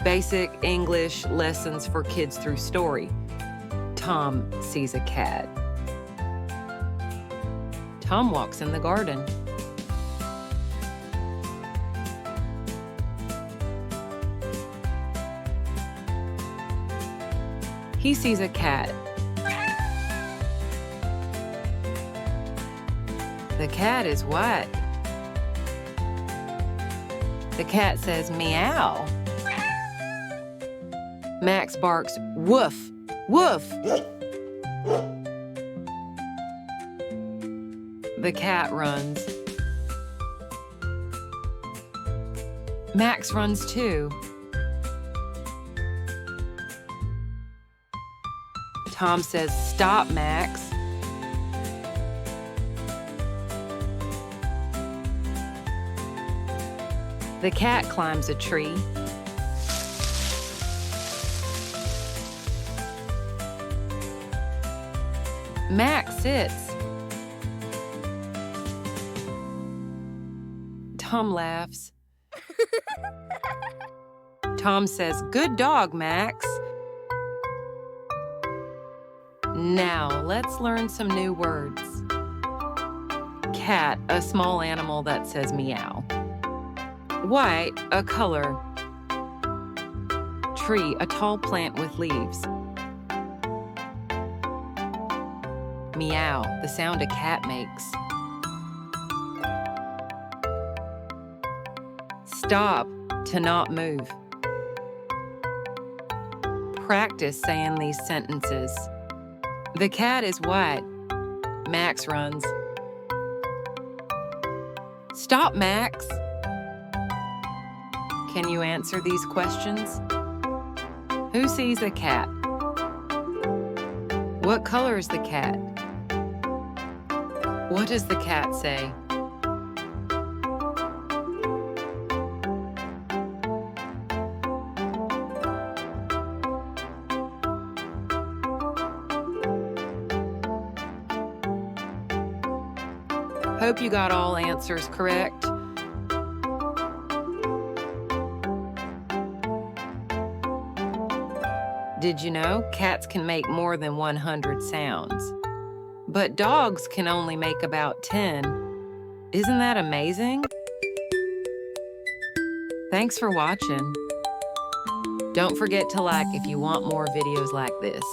Basic English lessons for kids through story. Tom sees a cat. Tom walks in the garden. He sees a cat. The cat is white. The cat says meow. Max barks, woof, woof. The cat runs. Max runs too. Tom says, "Stop, Max." The cat climbs a tree. Max sits. Tom laughs. Tom says, "Good dog, Max." Now, let's learn some new words. Cat, a small animal that says meow. White, a color. Tree, a tall plant with leaves. Meow, the sound a cat makes. Stop, to not move. Practice saying these sentences. The cat is white. Max runs. Stop, Max. Can you answer these questions? Who sees a cat? What color is the cat? What does the cat say? Hope you got all answers correct. Did you know cats can make more than 100 sounds? But dogs can only make about 10. Isn't that amazing? Thanks for watching. Don't forget to like if you want more videos like this.